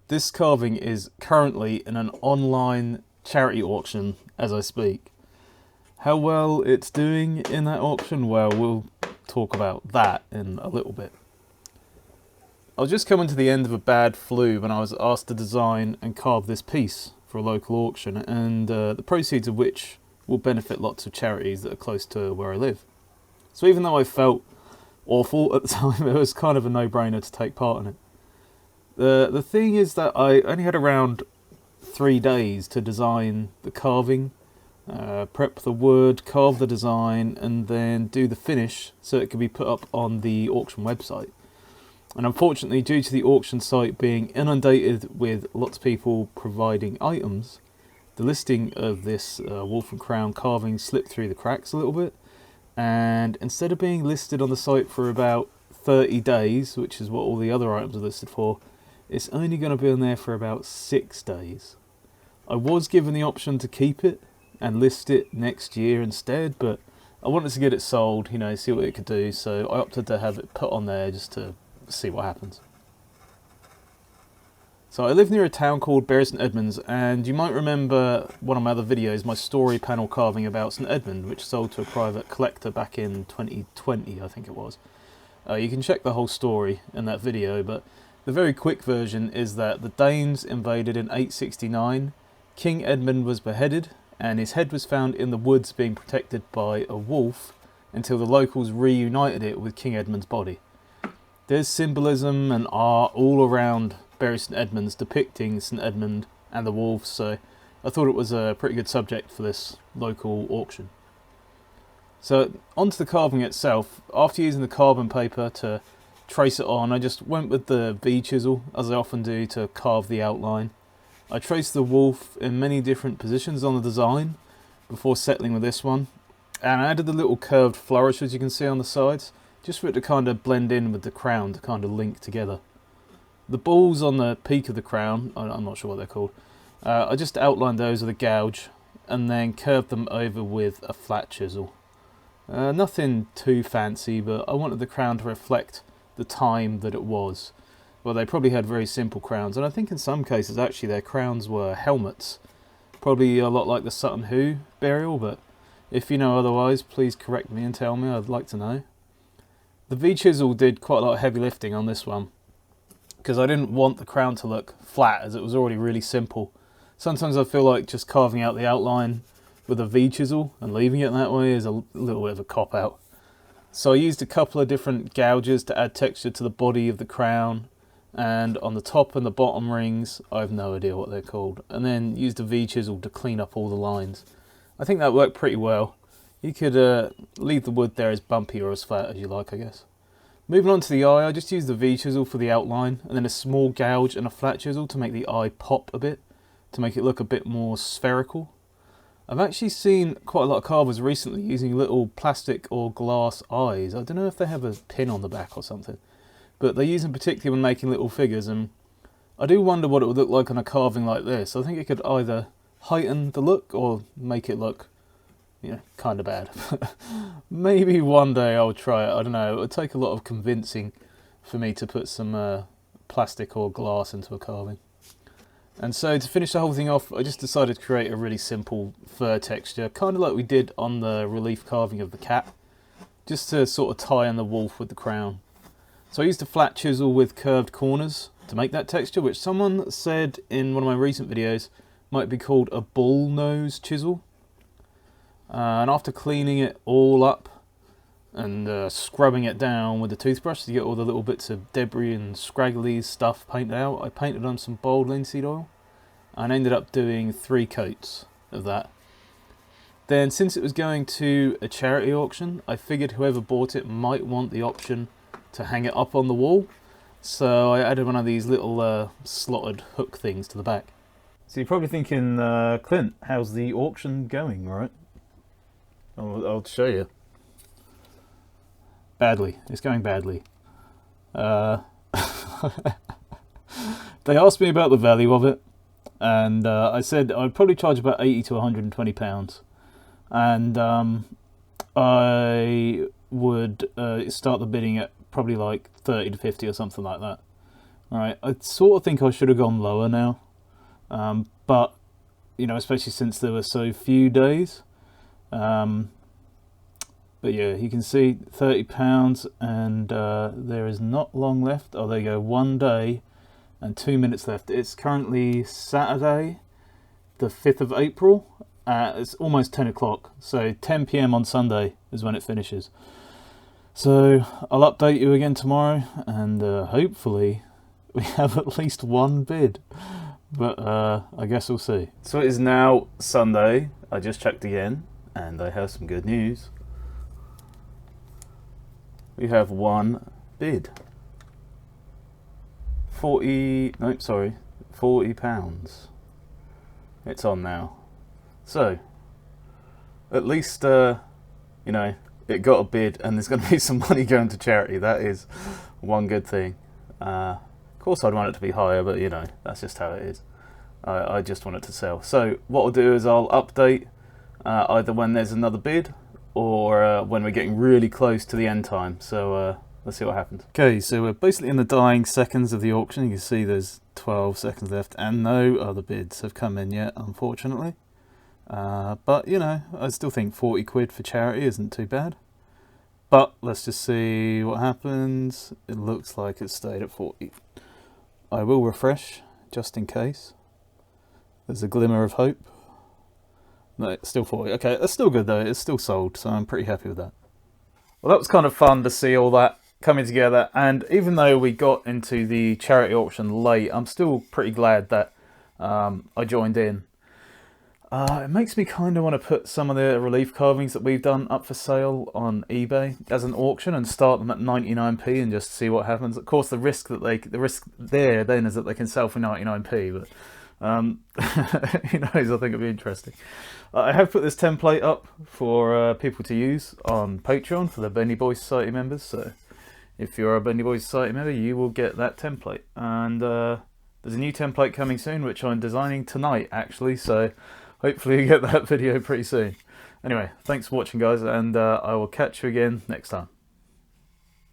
This carving is currently in an online charity auction as I speak. How well it's doing in that auction, well, we'll talk about that in a little bit. I was just coming to the end of a bad flu when I was asked to design and carve this piece for a local auction, and the proceeds of which will benefit lots of charities that are close to where I live. So even though I felt awful at the time, it was kind of a no-brainer to take part in it. The thing is that I only had around 3 days to design the carving, prep the wood, carve the design, and then do the finish so it could be put up on the auction website. And unfortunately, due to the auction site being inundated with lots of people providing items, the listing of this wolf and crown carving slipped through the cracks a little bit, and instead of being listed on the site for about 30 days, which is what all the other items are listed for, it's only going to be on there for about 6 days. I was given the option to keep it and list it next year instead, but I wanted to get it sold, see what it could do, so I opted to have it put on there just to see what happens. So I live near a town called Bury St Edmunds, and you might remember one of my other videos, my story panel carving about St Edmund, which sold to a private collector back in 2020, I think it was. You can check the whole story in that video, but the very quick version is that the Danes invaded in 869, King Edmund was beheaded, and his head was found in the woods being protected by a wolf until the locals reunited it with King Edmund's body. There's symbolism and art all around Bury St Edmunds depicting St Edmund and the wolf, so I thought it was a pretty good subject for this local auction. So onto the carving itself. After using the carbon paper to trace it on, I just went with the V-chisel, as I often do, to carve the outline. I traced the wolf in many different positions on the design before settling with this one, and I added the little curved flourish as you can see on the sides, just for it to kind of blend in with the crown to kind of link together. The balls on the peak of the crown, I'm not sure what they're called, I just outlined those with a gouge and then curved them over with a flat chisel. Nothing too fancy, but I wanted the crown to reflect the time that it was. Well, they probably had very simple crowns, and I think in some cases actually their crowns were helmets. Probably a lot like the Sutton Hoo burial, but if you know otherwise, please correct me and tell me, I'd like to know. The V-chisel did quite a lot of heavy lifting on this one, because I didn't want the crown to look flat as it was already really simple. Sometimes I feel like just carving out the outline with a V-chisel and leaving it that way is a little bit of a cop-out. So I used a couple of different gouges to add texture to the body of the crown, and on the top and the bottom rings, I have no idea what they're called, and then used a V-chisel to clean up all the lines. I think that worked pretty well. You could leave the wood there as bumpy or as flat as you like, I guess. Moving on to the eye, I just used the V-chisel for the outline, and then a small gouge and a flat chisel to make the eye pop a bit, to make it look a bit more spherical. I've actually seen quite a lot of carvers recently using little plastic or glass eyes. I don't know if they have a pin on the back or something, but they use them particularly when making little figures, and I do wonder what it would look like on a carving like this. I think it could either heighten the look or make it look kind of bad. Maybe one day I'll try it. I don't know. It would take a lot of convincing for me to put some plastic or glass into a carving. And so to finish the whole thing off, I just decided to create a really simple fur texture, kind of like we did on the relief carving of the cat, just to sort of tie in the wolf with the crown. So I used a flat chisel with curved corners to make that texture, which someone said in one of my recent videos might be called a bull nose chisel. And after cleaning it all up and scrubbing it down with a toothbrush to get all the little bits of debris and scraggly stuff painted out, I painted on some bold linseed oil and ended up doing 3 coats of that. Then, since it was going to a charity auction, I figured whoever bought it might want the option to hang it up on the wall, so I added one of these little slotted hook things to the back. So you're probably thinking, Clint, how's the auction going, right? I'll show you. Badly. It's going badly. They asked me about the value of it, and I said I'd probably charge about £80 to £120, and I would start the bidding at probably like 30 to 50 or something like that. Alright, I sort of think I should have gone lower now. But, you know, especially since there were so few days. But yeah, you can see £30 and there is not long left. Oh, there you go, 1 day and 2 minutes left. It's currently Saturday, the 5th of April. It's almost 10 o'clock, so 10 PM on Sunday is when it finishes. So I'll update you again tomorrow, and hopefully we have at least one bid. But I guess we'll see. So it is now Sunday. I just checked again, and I have some good news. We have one bid. £40. It's on now. So, at least, you know, it got a bid and there's going to be some money going to charity. That is one good thing. Of course I'd want it to be higher, but you know, that's just how it is. I just want it to sell. So what I'll do is I'll update either when there's another bid or when we're getting really close to the end time. So let's see what happens. Okay, so we're basically in the dying seconds of the auction. You can see there's 12 seconds left and no other bids have come in yet, unfortunately. But you know, I still think 40 quid for charity isn't too bad. But let's just see what happens. It looks like it stayed at 40. I will refresh just in case. There's a glimmer of hope. No, it's still 40. Okay, that's still good though. It's still sold, so I'm pretty happy with that. Well, that was kind of fun to see all that coming together. And even though we got into the charity auction late, I'm still pretty glad that I joined in. It makes me kind of want to put some of the relief carvings that we've done up for sale on eBay as an auction and start them at 99p and just see what happens. Of course, the risk there then is that they can sell for 99p, but who knows? I think it'll be interesting. I have put this template up for people to use on Patreon for the Bendy Boys Society members. So if you're a Bendy Boys Society member, you will get that template. And there's a new template coming soon, which I'm designing tonight, actually. So hopefully you get that video pretty soon. Anyway, thanks for watching, guys, and I will catch you again next time.